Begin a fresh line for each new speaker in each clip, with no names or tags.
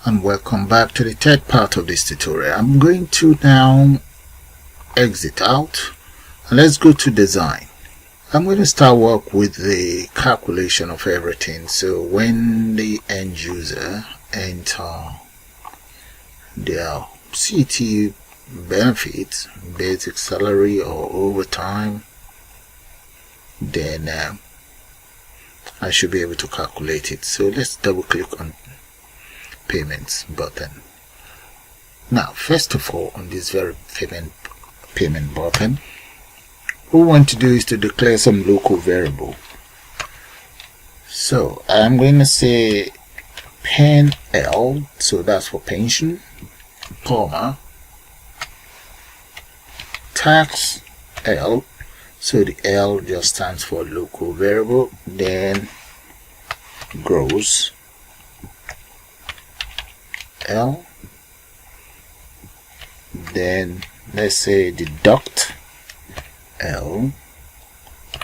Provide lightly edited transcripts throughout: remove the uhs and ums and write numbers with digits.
and welcome back to the third part of this tutorial. I'm going to now exit out and let's go to design. I'm going to start work with the calculation of everything. So when the end user enter their CT benefits, basic salary or overtime, then I should be able to calculate it. So let's double click on payments button. Now first of all, on this very payment button, what we want to do is to declare some local variable. So I'm going to say pen L, so that's for pension, comma, tax L, so the L just stands for local variable, then gross L, then let's say deduct L,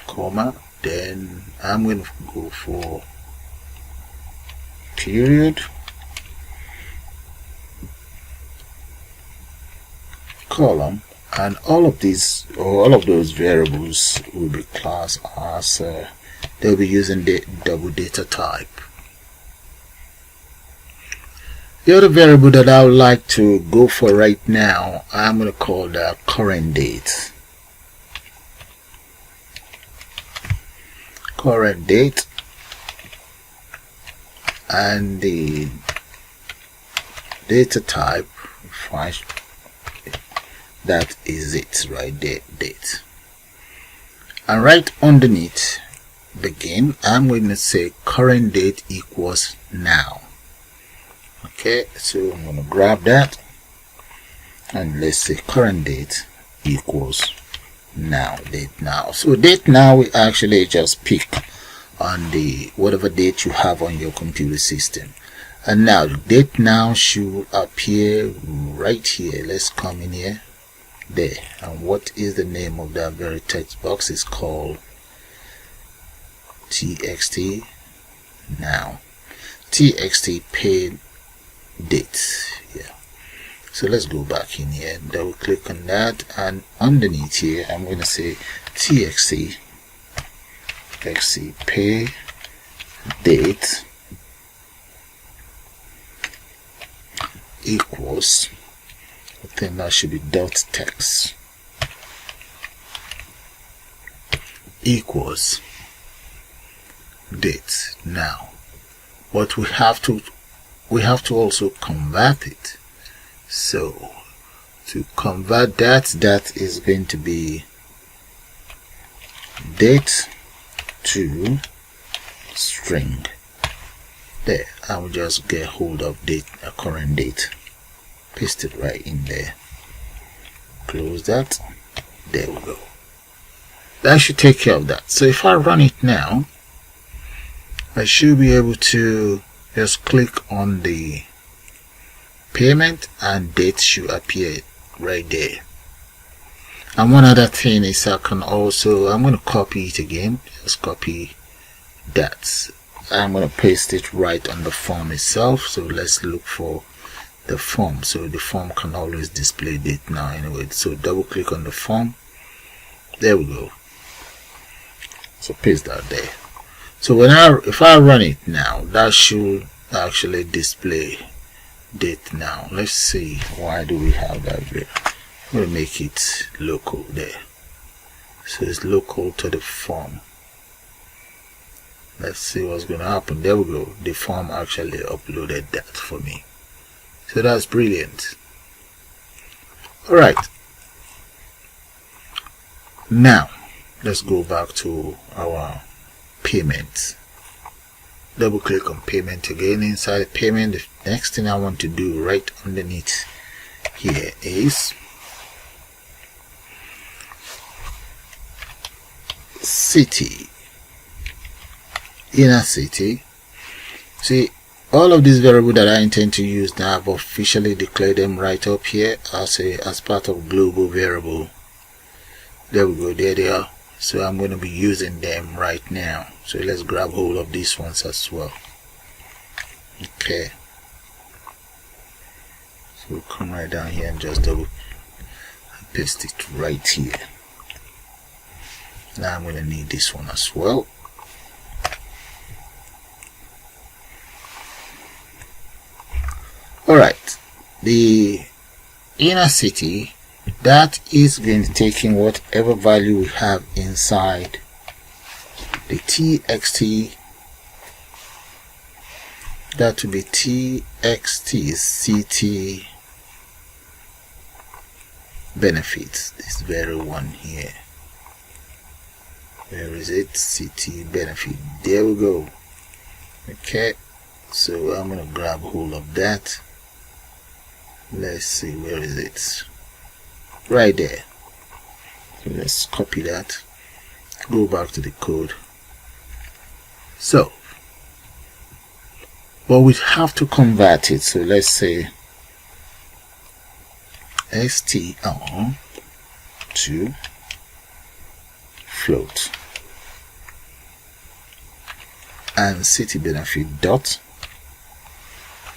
comma, then I'm going to go for period, column, and all of these or all of those variables will be classed as they'll be using the double data type. The other variable that I would like to go for right now, I'm going to call that current date. Current date, and the data type, fine, that is it right there, date. And right underneath begin, I'm going to say current date equals now. Okay, so I'm going to grab that and let's say current date equals now, date now. So date now, we actually just pick on the whatever date you have on your computer system, and now the date now should appear right here. Let's come in here, there, and what is the name of that very text box? Is called txt now, txt paid dates. Yeah, so let's go back in here, double click on that, and underneath here I'm going to say txt pay date equals, I think that should be dot text, equals date now. But we have to also convert it. So to convert that is going to be date to string. There, I will just get hold of date, a current date, paste it right in there, close that, there we go. That should take care of that. So if I run it now, I should be able to just click on the payment and date should appear right there. And one other thing is I can also, I'm going to copy it again, just copy that. I'm going to paste it right on the form itself. So let's look for the form. So the form can always display date now anyway. So double click on the form, there we go. So paste that there. So if I run it now, that should actually display date now. Let's see, why do we have that there? We'll make it local there, so it's local to the form. Let's see what's going to happen. There we go, the form actually uploaded that for me, so that's brilliant. Alright, now let's go back to our payment. Double click on payment again. Inside payment, the next thing I want to do right underneath here is city, inner city. See, all of these variables that I intend to use now, I've officially declared them right up here as part of global variable. There we go, there they are. So I'm going to be using them right now. So let's grab hold of these ones as well. Okay, we'll come right down here and just double paste it right here. Now I'm going to need this one as well. Alright, the inner city, that is going to take in whatever value we have inside the txt. That will be txt city benefits, this very one here. Where is it? City benefit. There we go. Okay, so I'm going to grab hold of that. Let's see, where is it? Right there. So let's copy that, go back to the code. So, but we have to convert it. So let's say str to float and city benefit dot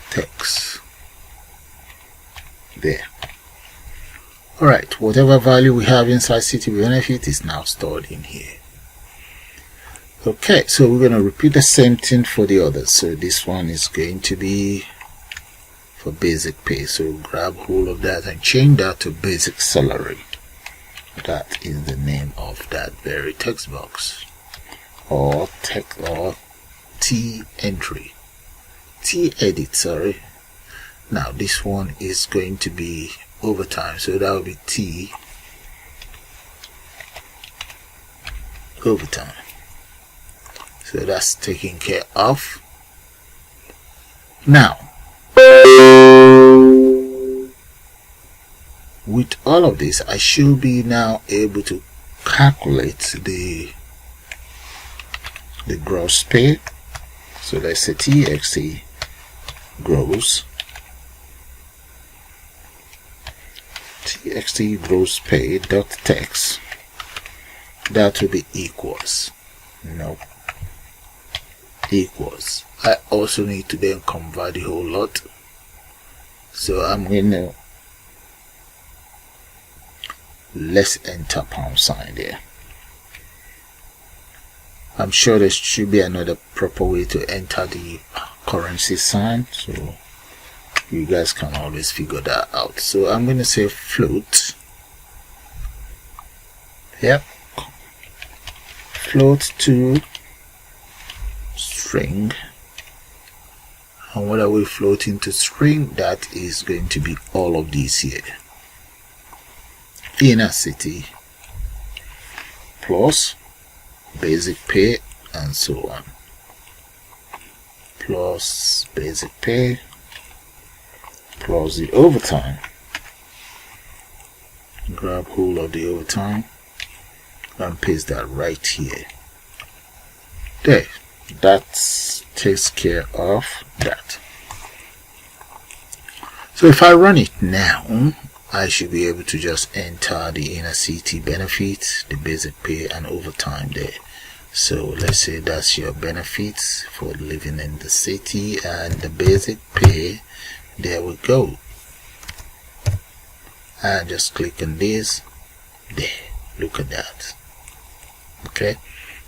text. There. Alright, whatever value we have inside city benefit is now stored in here. Okay, so we're going to repeat the same thing for the others. So this one is going to be for basic pay. So grab hold of that and change that to basic salary. That is the name of that very text box, or text, or T entry, T edit, sorry. Now this one is going to be overtime, so that will be T overtime. So that's taken care of. Now with all of this, I should be now able to calculate the gross pay. So let's say txt gross pay dot text. That will be equals, no, equals. I also need to then convert the whole lot. So I'm going to, let's enter pound sign there. I'm sure there should be another proper way to enter the currency sign, so you guys can always figure that out. So I'm going to say float. Yep. Float to string. And what are we floating to string? That is going to be all of these here. Inner city plus basic pay and so on, plus basic pay plus the overtime. Grab hold of the overtime and paste that right here. There, that takes care of that. So if I run it now, I should be able to just enter the inner city benefits, the basic pay and overtime there. So let's say that's your benefits for living in the city and the basic pay. There we go. And just click on this. There, look at that. Okay,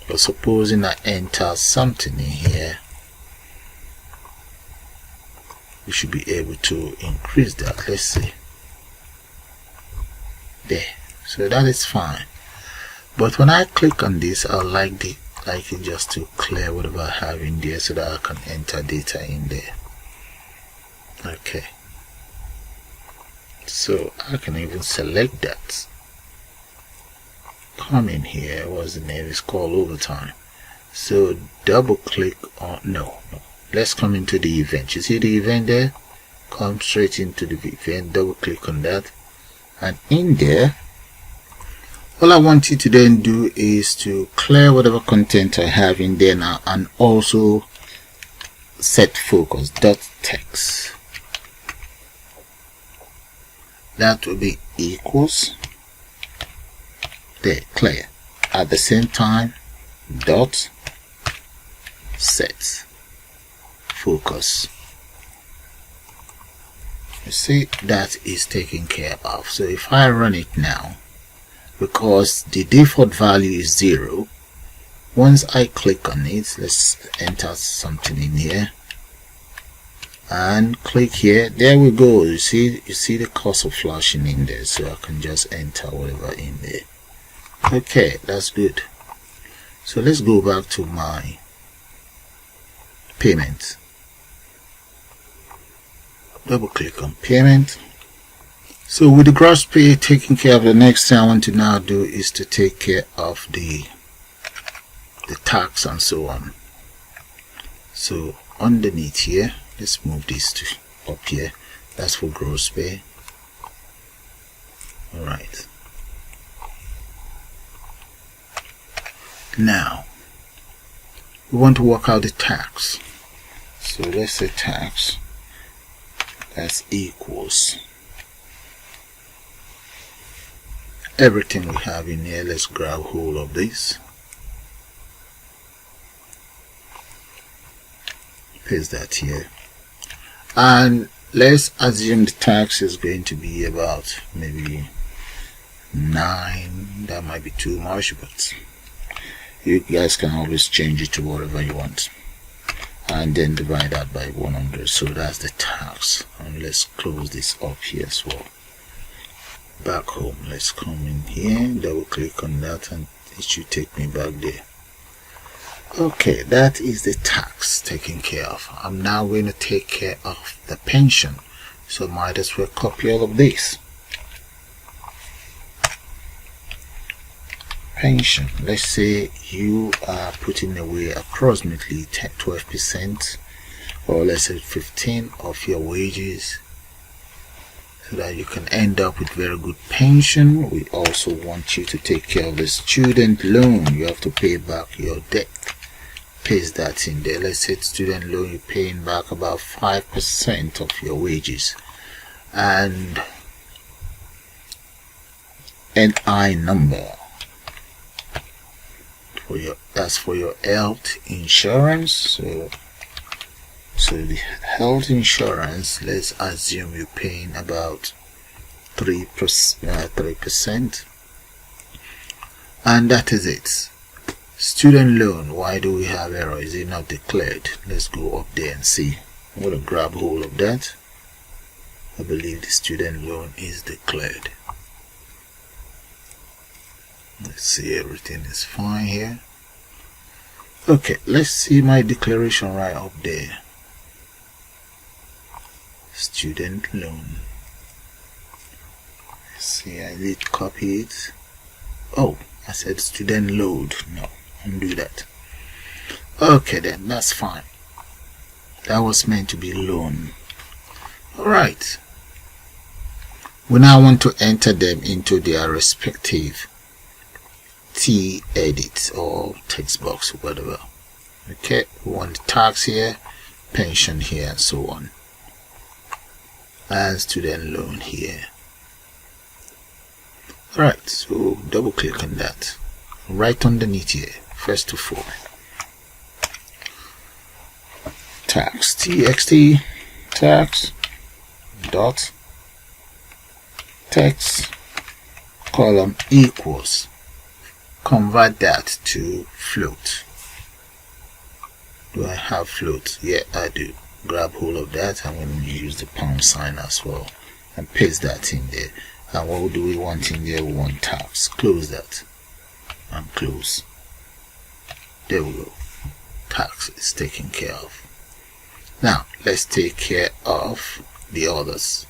but supposing I enter something in here, we should be able to increase that. Let's see. There, so that is fine. But when I click on this, I like it just to clear whatever I have in there so that I can enter data in there. Okay, so I can even select that. Come in here, what's the name? It's called overtime. So double click on, no, let's come into the event. You see the event there? Come straight into the event, double click on that. And in there, all I want you to then do is to clear whatever content I have in there now, and also set focus dot text. That will be equals, there, clear. At the same time, dot set focus. You see, that is taken care of. So if I run it now, because the default value is 0, once I click on it, let's enter something in here and click here. There we go. You see the cursor flashing in there, so I can just enter whatever in there. Okay, that's good. So let's go back to my payment. Double click on payment. So with the gross pay taken care of, the next thing I want to now do is to take care of the tax and so on. So underneath here, let's move this to up here. That's for gross pay. Alright. Now we want to work out the tax. So let's say tax, that's equals everything we have in here. Let's grab hold of this, paste that here, and let's assume the tax is going to be about maybe 9. That might be too much, but you guys can always change it to whatever you want, and then divide that by 100. So that's the tax. And let's close this up here as well. Back home, let's come in here, double click on that, and it should take me back there. Okay, that is the tax taken care of. I'm now going to take care of the pension, so might as well copy all of this. Pension, let's say you are putting away approximately 12%, or let's say 15 of your wages, so that you can end up with very good pension. We also want you to take care of the student loan. You have to pay back your debt. Paste that in there. Let's say student loan, you're paying back about 5% of your wages, and NI number for your, that's for your health insurance. So the health insurance, let's assume you're paying about 3%, and that is it. Student loan, why do we have error? Is it not declared? Let's go up there and see. I'm going to grab hold of that. I believe the student loan is declared. Let's see, everything is fine here. Okay, let's see my declaration right up there. Student loan. Let's see, I did copy it. Oh, I said student load. No, undo that. Okay then, that's fine. That was meant to be loan. Alright. We now want to enter them into their respective edit or text box or whatever. Okay, we want the tax here, pension here, and so on, and student loan here. Alright, so double click on that. Right underneath here, first of all, tax, txt tax dot text column equals, convert that to float. Do I have float? Yeah, I do. Grab hold of that. I'm going to use the pound sign as well and paste that in there. And what do we want in there? We want tax. Close that and close. There we go. Tax is taken care of. Now let's take care of the others.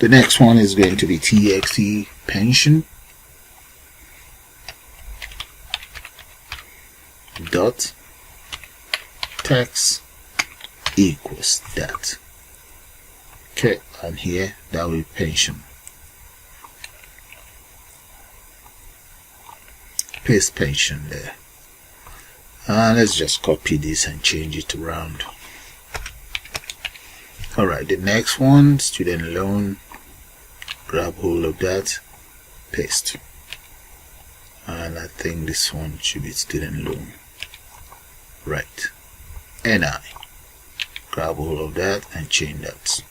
The next one is going to be txt pension dot text equals that. Okay, and here that will be pension. Paste pension there. And let's just copy this and change it around. Alright, the next one, student loan. Grab hold of that, paste. And I think this one should be student loan. Right. NI. grab hold of that and change that.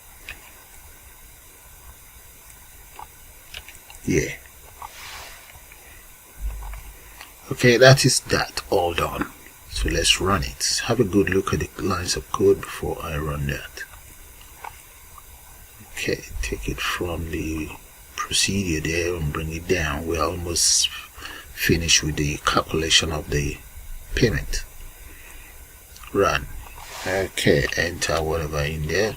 Yeah. Okay, that is that all done. So let's run it. Have a good look at the lines of code before I run that. Okay, take it from the procedure there and bring it down. We're almost finished with the calculation of the payment. Run. Okay, enter whatever in there.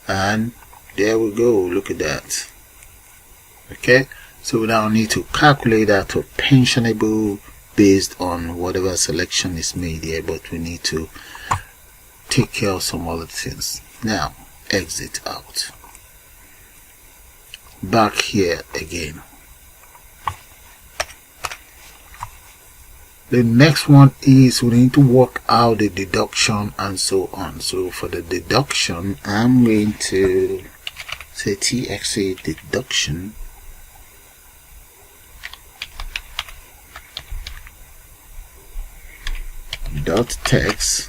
And there we go. Look at that. Okay, so we now need to calculate that of pensionable based on whatever selection is made here, but we need to take care of some other things. Now exit out, back here again. The next one is we need to work out the deduction and so on. So for the deduction, I'm going to say txa deduction dot text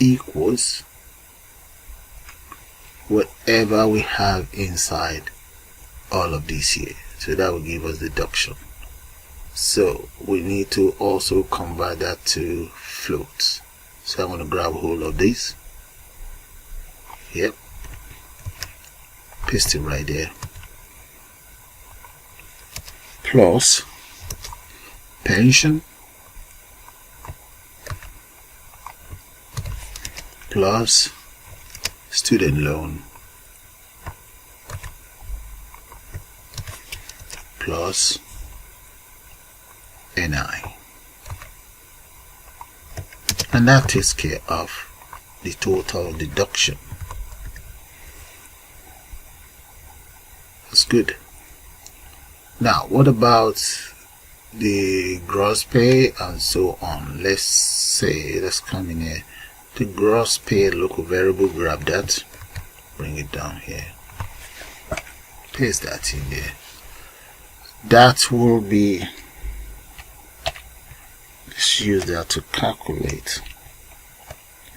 equals whatever we have inside all of these here. So that will give us deduction. So we need to also convert that to floats. So I'm going to grab hold of this. Yep. Paste it right there. Plus pension plus student loan plus NI, and that takes care of the total deduction. That's good. Now what about the gross pay and so on? Let's come in here. The gross pay local variable, grab that, bring it down here, paste that in there. That will be, let's use that to calculate.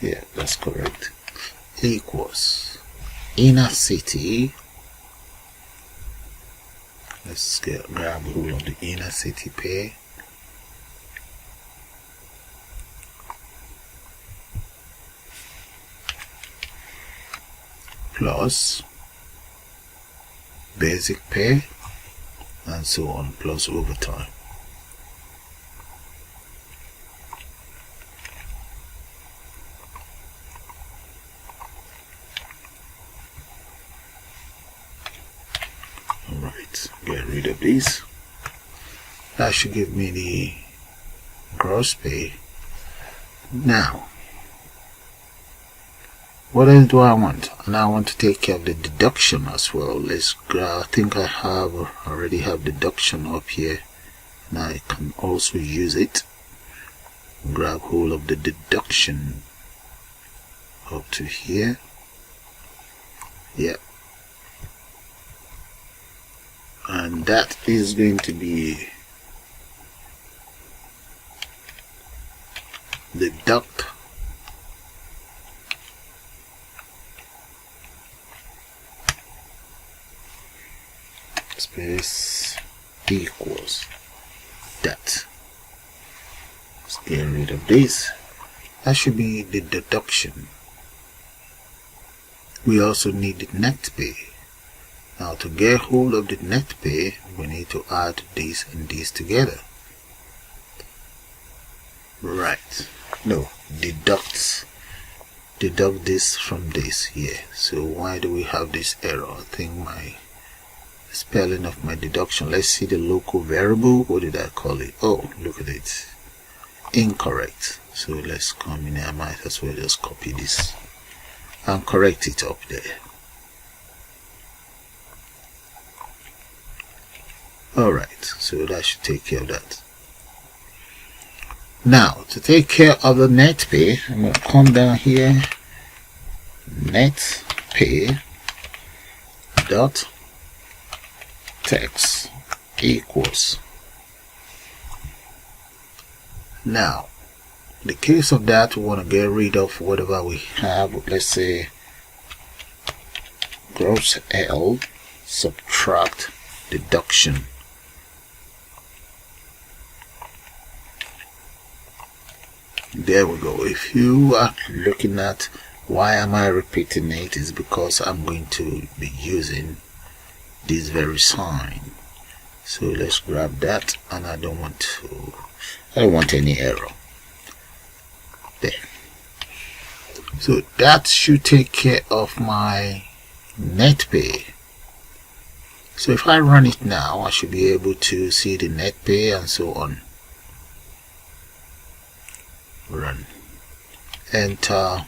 Yeah, that's correct. Equals inner city. Let's grab hold of the inner city pay. Plus basic pay and so on, plus overtime. Alright, get rid of these. That should give me the gross pay. Now what else do I want? And I want to take care of the deduction as well. I think I already have deduction up here, and I can also use it. Grab hold of the deduction up to here. Yep. And that is going to be deduct space equals that. Let's get rid of this. That should be the deduction. We also need the net pay. Now to get hold of the net pay, we need to add this and this together. Right. No, deduct this from this here. So why do we have this error? I think my spelling of my deduction. Let's see the local variable. What did I call it? Oh, look at it. Incorrect. So let's come in here. I might as well just copy this and correct it up there. Alright, so that should take care of that. Now to take care of the net pay, I'm going to come down here, net pay dot text equals Now, in the case of that, we want to get rid of whatever we have. Let's say gross L subtract deduction. There we go. If you are looking at why am I repeating it, is because I'm going to be using this very sign. So let's grab that, and I don't want any error there. So that should take care of my net pay. So if I run it now, I should be able to see the net pay and so on. Run, enter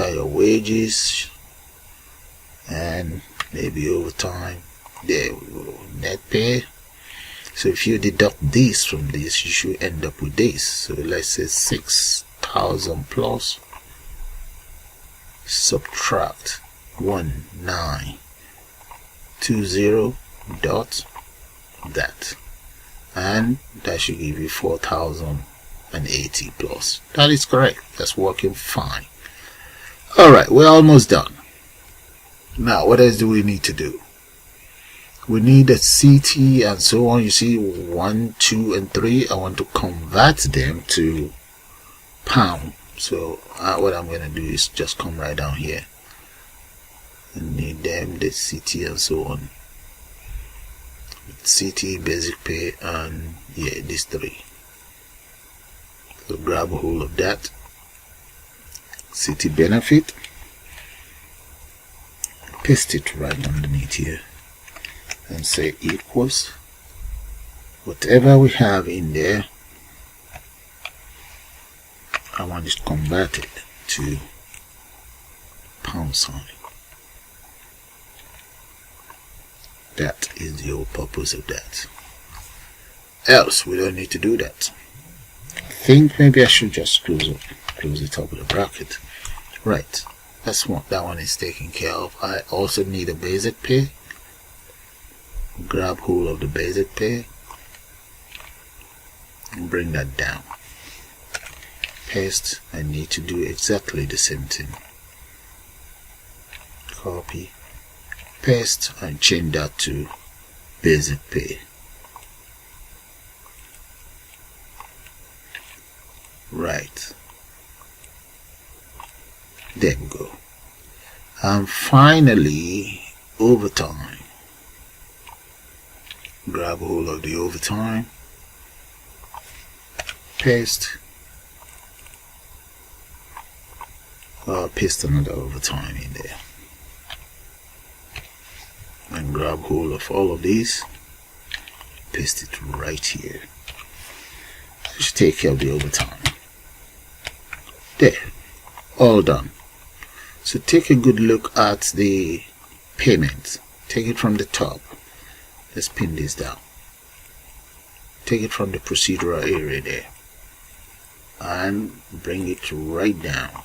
your wages and maybe overtime. There we go, net pay. So if you deduct this from this, you should end up with this. So let's say 6,000 plus subtract 1920 dot that, and that should give you 4,080 plus. That is correct. That's working fine. Alright, we're almost done. Now what else do we need to do? We need a CT and so on. You see 1, 2 and 3. I want to convert them to pound. So what I'm going to do is just come right down here and need them, the CT and so on. CT, basic pay, and yeah, these 3. So grab a hold of that. CT benefit, paste it right underneath here and say equals whatever we have in there. I want it converted to pound sign. That is the whole purpose of that. Else we don't need to do that. I think maybe I should just close it up with a bracket. Right, that one is taken care of. I also need a basic pay. Grab hold of the basic pay and bring that down. Paste. I need to do exactly the same thing. Copy, paste, and change that to basic pay. Right, there we go. And finally, overtime. Grab hold of the overtime, paste, paste another overtime in there, and grab hold of all of these, paste it right here. Just take care of the overtime. There, all done. So take a good look at the payment. Take it from the top. Let's pin this down. Take it from the procedural area there and bring it right down.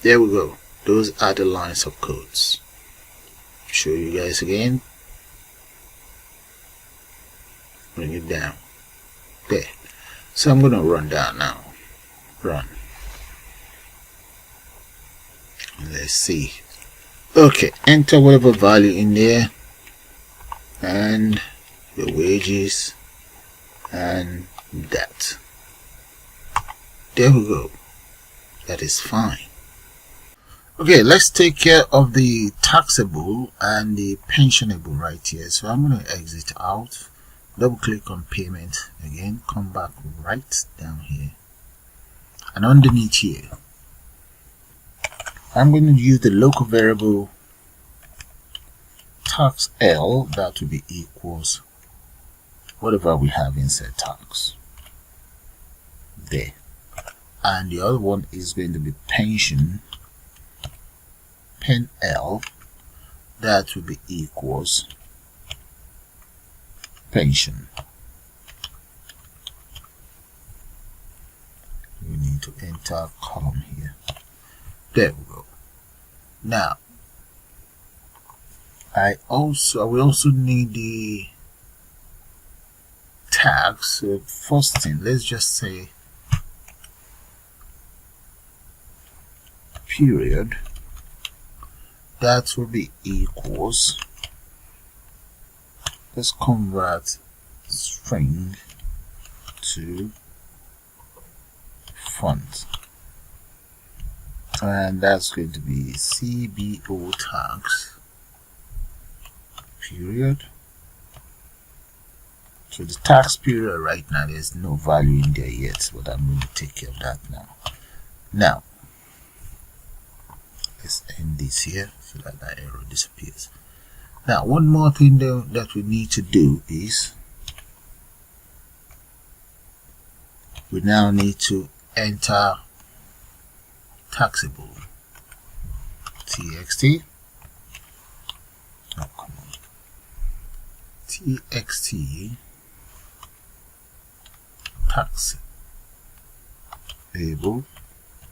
There we go. Those are the lines of codes. Show you guys again. Bring it down. There. So I'm going to run down now. Run. Let's see. Okay, enter whatever value in there and your wages and that. There we go. That is fine. Okay, let's take care of the taxable and the pensionable right here. So I'm going to exit out, double click on payment again, come back right down here, and underneath here I'm going to use the local variable tax L. That will be equals whatever we have inside tax there, and the other one is going to be pension, pen L. That will be equals pension. We need to enter a column here. There we go. Now we also need the tags. So first thing, let's just say period. That will be equals, let's convert string to font, and that's going to be CBO tags period. So the tags period right now, there's no value in there yet, but I'm going to take care of that now. Let's end this here so that that error disappears. Now, one more thing though that we need to do is we now need to enter taxable txt. Oh, come on. Txt taxable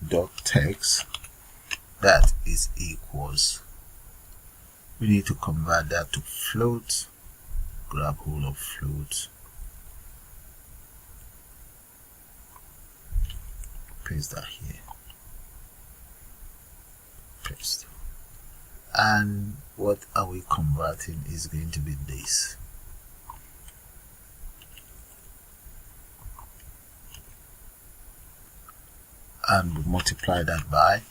dot text, that is equals, we need to convert that to float. Grab hold of float, paste that here, paste, and what are we converting is going to be this. And we multiply that by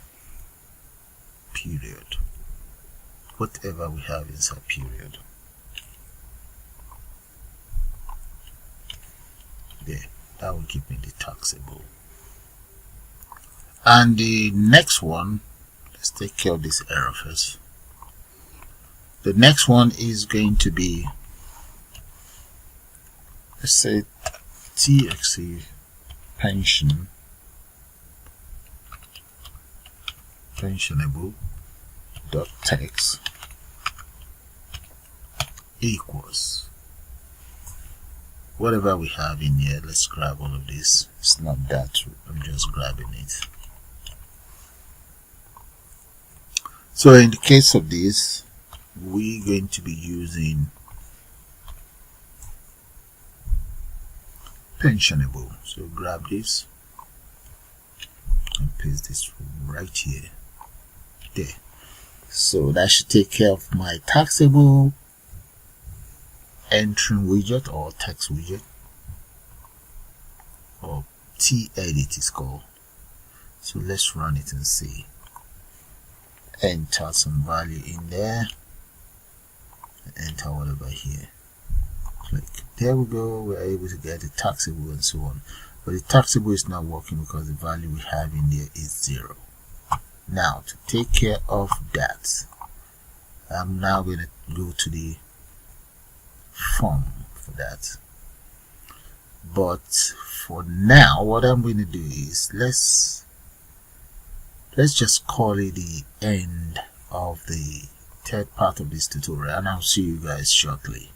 period, whatever we have inside period. There, that will give me the taxable. And the next one, let's take care of this error first. The next one is going to be, let's say txt pensionable dot text equals whatever we have in here. Let's grab all of this. It's not that, I'm just grabbing it. So in the case of this, we're going to be using pensionable. So grab this and paste this right here. There. So that should take care of my taxable entering widget or text widget, or T-edit is called. So let's run it and see. Enter some value in there, enter whatever here, click, there we go. We're able to get the taxable and so on, but the taxable is not working because the value we have in there is 0. Now to take care of that, I'm now going to go to the form for that, but for now what I'm going to do is let's just call it the end of the third part of this tutorial, and I'll see you guys shortly.